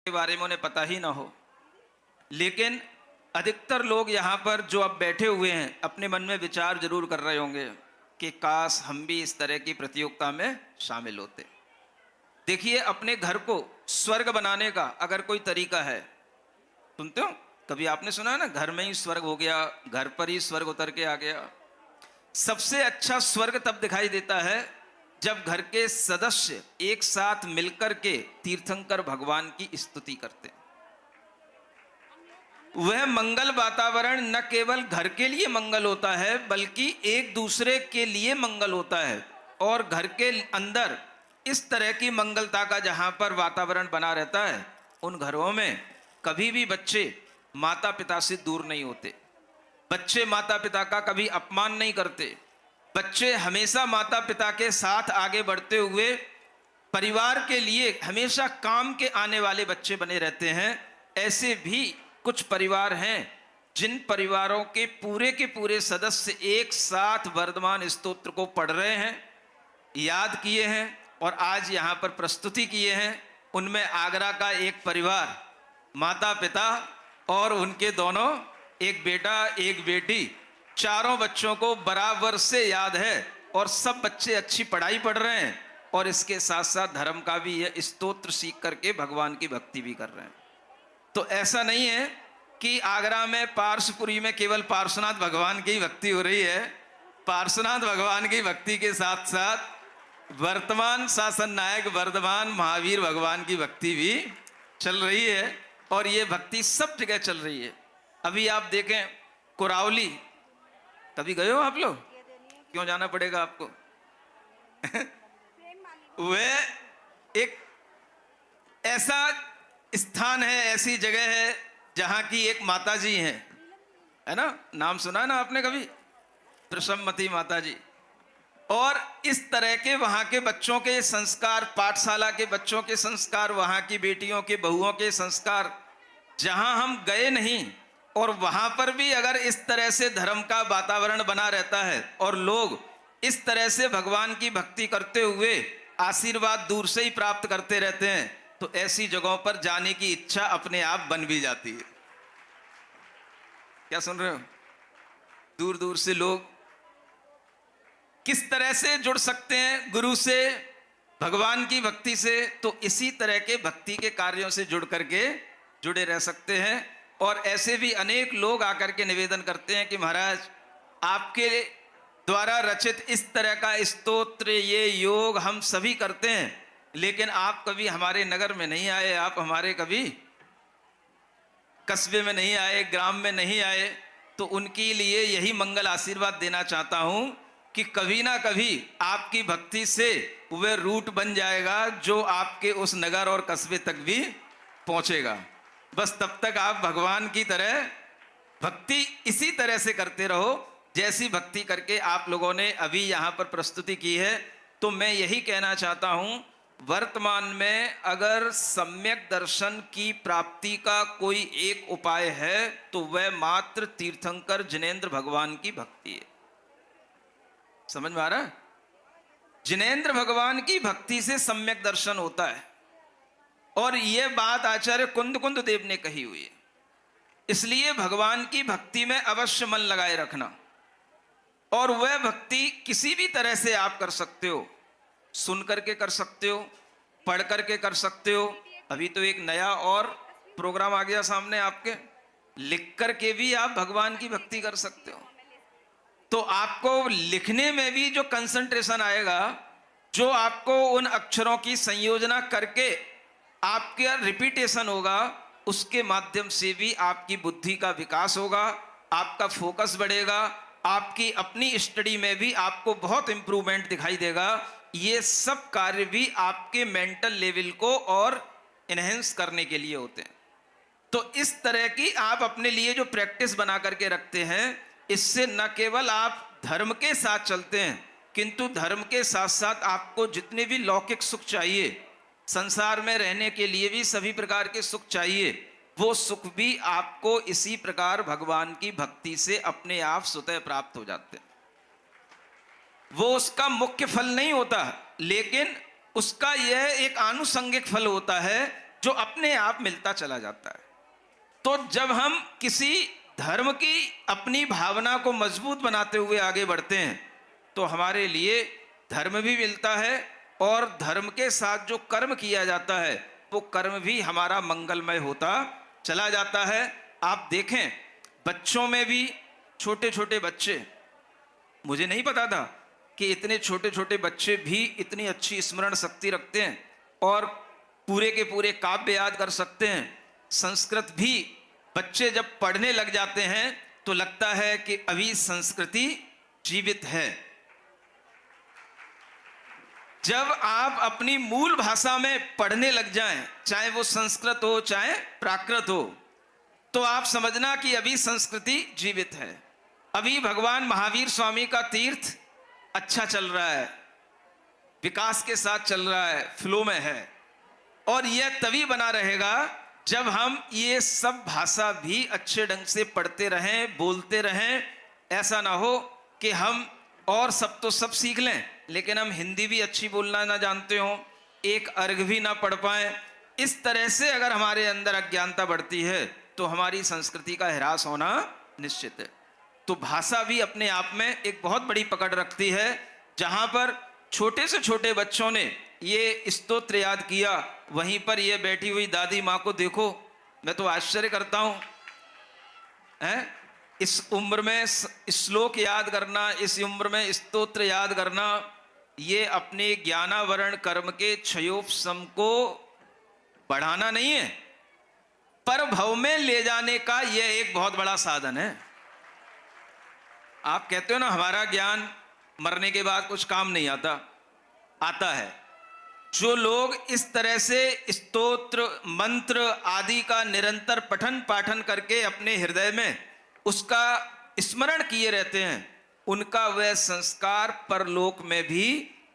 के बारे में उन्हें पता ही ना हो, लेकिन अधिकतर लोग यहाँ पर जो अब बैठे हुए हैं अपने मन में विचार जरूर कर रहे होंगे कि काश हम भी इस तरह की प्रतियोगिता में शामिल होते। देखिए, अपने घर को स्वर्ग बनाने का अगर कोई तरीका है, सुनते हो कभी आपने सुना है ना, घर में ही स्वर्ग हो गया, घर पर ही स्वर्ग उतर के आ गया। सबसे अच्छा स्वर्ग तब दिखाई देता है जब घर के सदस्य एक साथ मिलकर के तीर्थंकर भगवान की स्तुति करते हैं। वह मंगल वातावरण न केवल घर के लिए मंगल होता है बल्कि एक दूसरे के लिए मंगल होता है। और घर के अंदर इस तरह की मंगलता का जहां पर वातावरण बना रहता है, उन घरों में कभी भी बच्चे माता पिता से दूर नहीं होते, बच्चे माता पिता का कभी अपमान नहीं करते, बच्चे हमेशा माता पिता के साथ आगे बढ़ते हुए परिवार के लिए हमेशा काम के आने वाले बच्चे बने रहते हैं। ऐसे भी कुछ परिवार हैं जिन परिवारों के पूरे सदस्य एक साथ वर्धमान स्तोत्र को पढ़ रहे हैं, याद किए हैं और आज यहाँ पर प्रस्तुति किए हैं। उनमें आगरा का एक परिवार, माता पिता और उनके दोनों, एक बेटा एक बेटी, चारों बच्चों को बराबर से याद है और सब बच्चे अच्छी पढ़ाई पढ़ रहे हैं और इसके साथ साथ धर्म का भी यह स्तोत्र सीख करके भगवान की भक्ति भी कर रहे हैं। तो ऐसा नहीं है कि आगरा में पार्श्वपुरी में केवल पार्श्वनाथ भगवान की भक्ति हो रही है। पार्श्वनाथ भगवान की भक्ति के साथ साथ वर्तमान शासन नायक वर्धमान महावीर भगवान की भक्ति भी चल रही है और ये भक्ति सब जगह चल रही है। अभी आप देखें कुरावली, कभी गए हो आप लोग? क्यों जाना पड़ेगा आपको? वह एक ऐसा स्थान है, ऐसी जगह है जहां की एक माता जी हैं, है ना, नाम सुना ना आपने कभी, प्रसन्नमती माता जी। और इस तरह के वहां के बच्चों के संस्कार, पाठशाला के बच्चों के संस्कार, वहां की बेटियों के बहुओं के संस्कार, जहां हम गए नहीं और वहां पर भी अगर इस तरह से धर्म का वातावरण बना रहता है और लोग इस तरह से भगवान की भक्ति करते हुए आशीर्वाद दूर से ही प्राप्त करते रहते हैं, तो ऐसी जगहों पर जाने की इच्छा अपने आप बन भी जाती है। क्या सुन रहे हो? दूर दूर से लोग किस तरह से जुड़ सकते हैं गुरु से, भगवान की भक्ति से? तो इसी तरह के भक्ति के कार्यों से जुड़ करके जुड़े रह सकते हैं। और ऐसे भी अनेक लोग आकर के निवेदन करते हैं कि महाराज, आपके द्वारा रचित इस तरह का स्तोत्र, ये योग हम सभी करते हैं, लेकिन आप कभी हमारे नगर में नहीं आए, आप हमारे कभी कस्बे में नहीं आए, ग्राम में नहीं आए। तो उनके लिए यही मंगल आशीर्वाद देना चाहता हूं कि कभी ना कभी आपकी भक्ति से वह रूट बन जाएगा जो आपके उस नगर और कस्बे तक भी पहुंचेगा। बस तब तक आप भगवान की तरह भक्ति इसी तरह से करते रहो जैसी भक्ति करके आप लोगों ने अभी यहाँ पर प्रस्तुति की है। तो मैं यही कहना चाहता हूँ, वर्तमान में अगर सम्यक दर्शन की प्राप्ति का कोई एक उपाय है तो वह मात्र तीर्थंकर जिनेंद्र भगवान की भक्ति है। समझ में आ रहा है? जिनेंद्र भगवान की भक्ति से सम्यक दर्शन होता है और यह बात आचार्य कुंद देव ने कही हुई है। इसलिए भगवान की भक्ति में अवश्य मन लगाए रखना। और वह भक्ति किसी भी तरह से आप कर सकते हो, सुन करके कर सकते हो, पढ़ करके कर सकते हो। अभी तो एक नया और प्रोग्राम आ गया सामने आपके, लिख करके भी आप भगवान की भक्ति कर सकते हो। तो आपको लिखने में भी जो कंसंट्रेशन आएगा, जो आपको उन अक्षरों की संयोजना करके आपका रिपीटेशन होगा, उसके माध्यम से भी आपकी बुद्धि का विकास होगा, आपका फोकस बढ़ेगा, आपकी अपनी स्टडी में भी आपको बहुत इंप्रूवमेंट दिखाई देगा। ये सब कार्य भी आपके मेंटल लेवल को और एनहेंस करने के लिए होते हैं। तो इस तरह की आप अपने लिए जो प्रैक्टिस बना करके रखते हैं, इससे न केवल आप धर्म के साथ चलते हैं, किंतु धर्म के साथ साथ आपको जितने भी लौकिक सुख चाहिए, संसार में रहने के लिए भी सभी प्रकार के सुख चाहिए, वो सुख भी आपको इसी प्रकार भगवान की भक्ति से अपने आप स्वतः प्राप्त हो जाते हैं। वो उसका मुख्य फल नहीं होता, लेकिन उसका यह एक आनुषंगिक फल होता है जो अपने आप मिलता चला जाता है। तो जब हम किसी धर्म की अपनी भावना को मजबूत बनाते हुए आगे बढ़ते हैं तो हमारे लिए धर्म भी मिलता है, और धर्म के साथ जो कर्म किया जाता है वो कर्म भी हमारा मंगलमय होता चला जाता है। आप देखें, बच्चों में भी, छोटे छोटे बच्चे, मुझे नहीं पता था कि इतने छोटे छोटे बच्चे भी इतनी अच्छी स्मरण शक्ति रखते हैं और पूरे के पूरे काव्य याद कर सकते हैं। संस्कृत भी बच्चे जब पढ़ने लग जाते हैं तो लगता है कि अभी संस्कृति जीवित है। जब आप अपनी मूल भाषा में पढ़ने लग जाएं, चाहे वो संस्कृत हो चाहे प्राकृत हो, तो आप समझना कि अभी संस्कृति जीवित है। अभी भगवान महावीर स्वामी का तीर्थ अच्छा चल रहा है, विकास के साथ चल रहा है, फ्लो में है, और यह तभी बना रहेगा जब हम ये सब भाषा भी अच्छे ढंग से पढ़ते रहें, बोलते रहें। ऐसा ना हो कि हम और सब तो सब सीख लें लेकिन हम हिंदी भी अच्छी बोलना ना जानते हों, एक अर्घ भी ना पढ़ पाएं। इस तरह से अगर हमारे अंदर अज्ञानता बढ़ती है तो हमारी संस्कृति का ह्रास होना निश्चित है। तो भाषा भी अपने आप में एक बहुत बड़ी पकड़ रखती है। जहां पर छोटे से छोटे बच्चों ने ये स्तोत्र याद किया, वहीं पर ये बैठी हुई दादी माँ को देखो, मैं तो आश्चर्य करता हूं, हैं? इस उम्र में श्लोक याद करना, इस उम्र में स्तोत्र याद करना, ये अपने ज्ञानावरण कर्म के क्षयोपशम को बढ़ाना नहीं है, पर भव में ले जाने का यह एक बहुत बड़ा साधन है। आप कहते हो ना हमारा ज्ञान मरने के बाद कुछ काम नहीं आता, आता है। जो लोग इस तरह से स्तोत्र मंत्र आदि का निरंतर पठन पाठन करके अपने हृदय में उसका स्मरण किए रहते हैं, उनका वह संस्कार परलोक में भी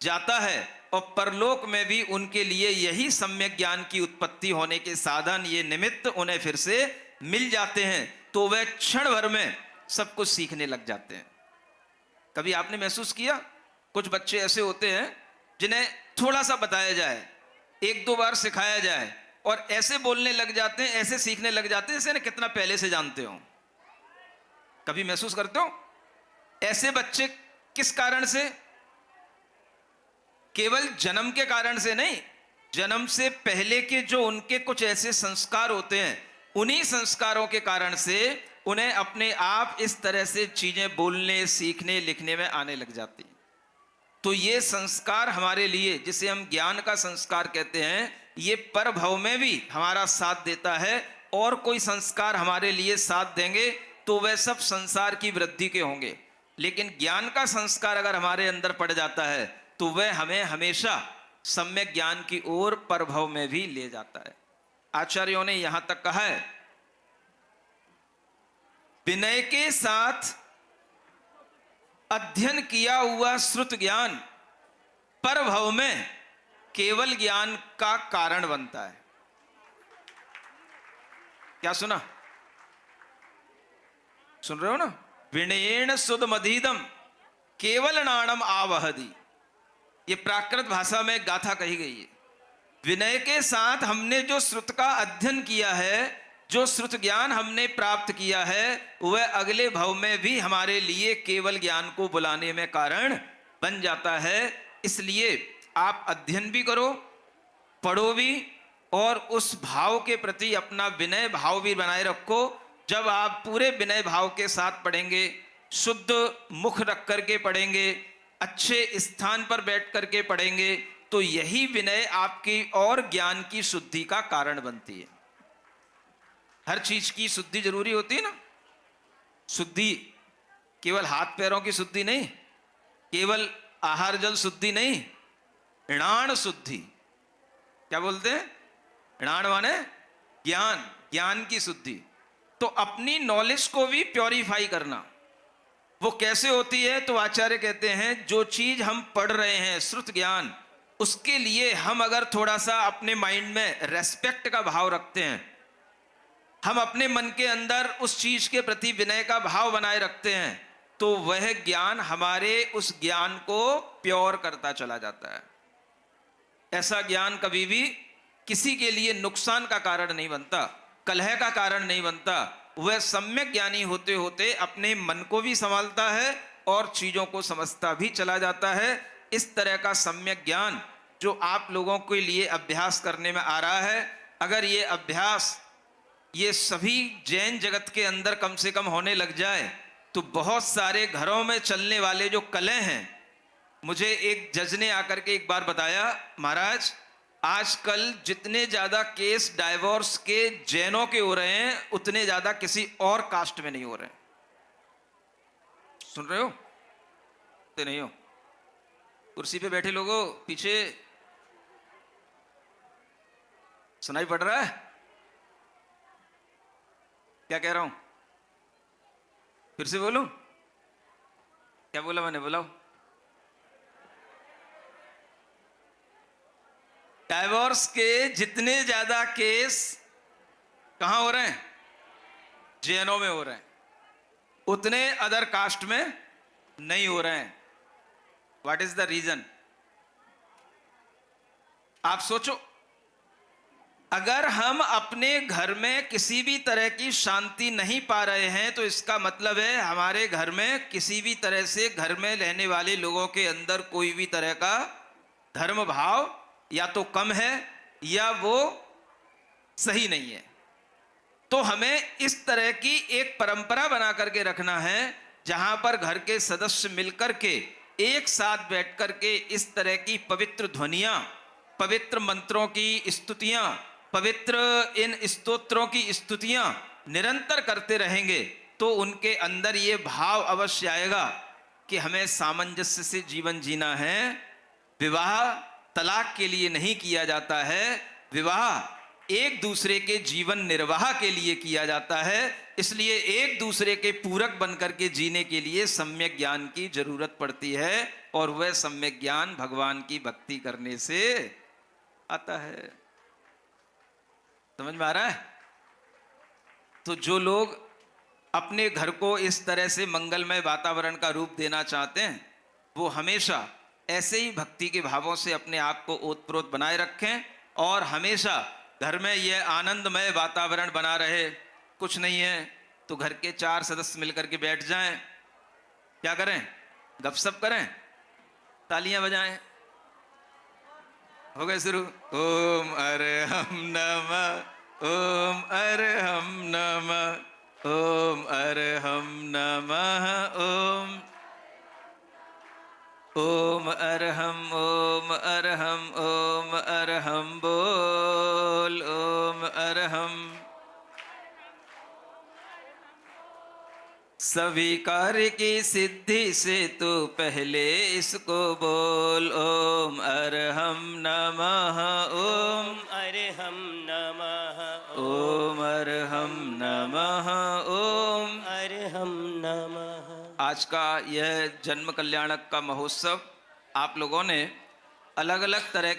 जाता है, और परलोक में भी उनके लिए यही सम्यक ज्ञान की उत्पत्ति होने के साधन, ये निमित्त उन्हें फिर से मिल जाते हैं। तो वह क्षण भर में सब कुछ सीखने लग जाते हैं। कभी आपने महसूस किया, कुछ बच्चे ऐसे होते हैं जिन्हें थोड़ा सा बताया जाए, एक दो बार सिखाया जाए और ऐसे बोलने लग जाते हैं, ऐसे सीखने लग जाते हैं जैसे ना कितना पहले से जानते हो। कभी महसूस करते हो? ऐसे बच्चे किस कारण से? केवल जन्म के कारण से नहीं, जन्म से पहले के जो उनके कुछ ऐसे संस्कार होते हैं, उन्हीं संस्कारों के कारण से उन्हें अपने आप इस तरह से चीजें बोलने, सीखने, लिखने में आने लग जाती हैं। तो ये संस्कार हमारे लिए, जिसे हम ज्ञान का संस्कार कहते हैं, ये पर भव में भी हमारा साथ देता है। और कोई संस्कार हमारे लिए साथ देंगे तो वह सब संसार की वृद्धि के होंगे, लेकिन ज्ञान का संस्कार अगर हमारे अंदर पड़ जाता है तो वह हमें हमेशा सम्यक ज्ञान की ओर परभव में भी ले जाता है। आचार्यों ने यहां तक कहा है, विनय के साथ अध्ययन किया हुआ श्रुत ज्ञान परभव में केवल ज्ञान का कारण बनता है। क्या सुना? सुन रहे हो ना? विनयेन सुध मधीदम केवल नाणम आवहदी, ये प्राकृत भाषा में गाथा कही गई है। विनय के साथ हमने जो श्रुत का अध्ययन किया है, जो श्रुत ज्ञान हमने प्राप्त किया है, वह अगले भव में भी हमारे लिए केवल ज्ञान को बुलाने में कारण बन जाता है। इसलिए आप अध्ययन भी करो, पढ़ो भी, और उस भाव के प्रति अपना विनय भाव भी बनाए रखो। जब आप पूरे विनय भाव के साथ पढ़ेंगे, शुद्ध मुख रख करके पढ़ेंगे, अच्छे स्थान पर बैठ करके पढ़ेंगे, तो यही विनय आपकी और ज्ञान की शुद्धि का कारण बनती है। हर चीज की शुद्धि जरूरी होती है ना। शुद्धि केवल हाथ पैरों की शुद्धि नहीं, केवल आहार जल शुद्धि नहीं, ऋणान शुद्धि। क्या बोलते हैं? ऋणान माने ज्ञान, ज्ञान की शुद्धि। तो अपनी नॉलेज को भी प्योरीफाई करना, वो कैसे होती है? तो आचार्य कहते हैं, जो चीज हम पढ़ रहे हैं श्रुत ज्ञान, उसके लिए हम अगर थोड़ा सा अपने माइंड में रेस्पेक्ट का भाव रखते हैं, हम अपने मन के अंदर उस चीज के प्रति विनय का भाव बनाए रखते हैं, तो वह ज्ञान हमारे उस ज्ञान को प्योर करता चला जाता है। ऐसा ज्ञान कभी भी किसी के लिए नुकसान का कारण नहीं बनता, कलह का कारण नहीं बनता। वह सम्यक ज्ञानी होते होते अपने मन को भी संभालता है और चीजों को समझता भी चला जाता है। इस तरह का सम्यक ज्ञान जो आप लोगों के लिए अभ्यास करने में आ रहा है, अगर ये अभ्यास ये सभी जैन जगत के अंदर कम से कम होने लग जाए तो बहुत सारे घरों में चलने वाले जो कलह हैं, मुझे एक जज ने आकर के एक बार बताया, महाराज आजकल जितने ज्यादा केस डाइवोर्स के जैनों के हो रहे हैं उतने ज्यादा किसी और कास्ट में नहीं हो रहे हैं। सुन रहे हो? तो नहीं हो? कुर्सी पे बैठे लोगों पीछे सुनाई पड़ रहा है क्या कह रहा हूं? फिर से बोलूं? क्या बोला मैंने? बोला डाइवोर्स के जितने ज्यादा केस कहां हो रहे हैं? जैनों में हो रहे हैं, उतने अदर कास्ट में नहीं हो रहे हैं। What is the reason? आप सोचो, अगर हम अपने घर में किसी भी तरह की शांति नहीं पा रहे हैं तो इसका मतलब है हमारे घर में किसी भी तरह से घर में रहने वाले लोगों के अंदर कोई भी तरह का धर्म भाव या तो कम है या वो सही नहीं है। तो हमें इस तरह की एक परंपरा बना करके रखना है जहां पर घर के सदस्य मिलकर के एक साथ बैठ करके इस तरह की पवित्र ध्वनियां, पवित्र मंत्रों की स्तुतियां, पवित्र इन स्तोत्रों की स्तुतियां निरंतर करते रहेंगे तो उनके अंदर ये भाव अवश्य आएगा कि हमें सामंजस्य से जीवन जीना है। विवाह तलाक के लिए नहीं किया जाता है, विवाह एक दूसरे के जीवन निर्वाह के लिए किया जाता है। इसलिए एक दूसरे के पूरक बनकर के जीने के लिए सम्यक ज्ञान की जरूरत पड़ती है और वह सम्यक ज्ञान भगवान की भक्ति करने से आता है। समझ में आ रहा है? तो जो लोग अपने घर को इस तरह से मंगलमय वातावरण का रूप देना चाहते हैं वो हमेशा ऐसे ही भक्ति के भावों से अपने आप को ओतप्रोत बनाए रखें और हमेशा घर में यह आनंदमय वातावरण बना रहे। कुछ नहीं है तो घर के 4 सदस्य मिलकर के बैठ जाएं, क्या करें? गपशप करें, तालियां बजाएं। हो गए शुरू? ओम अरहम नमः, ओम अरहम नमः, ओम अरहम नमः, ओम अरहम, ओम अरहम, ओम अरहम बोल, ओम अरहम। सभी कार्य की सिद्धि से तू पहले इसको बोल, ओम अरहम नमः, ओम अरहम नमः, ओम अरहम नमः, ओम अरहम नमः। आज का यह जन्म कल्याणक का महोत्सव आप लोगों ने अलग अलग तरह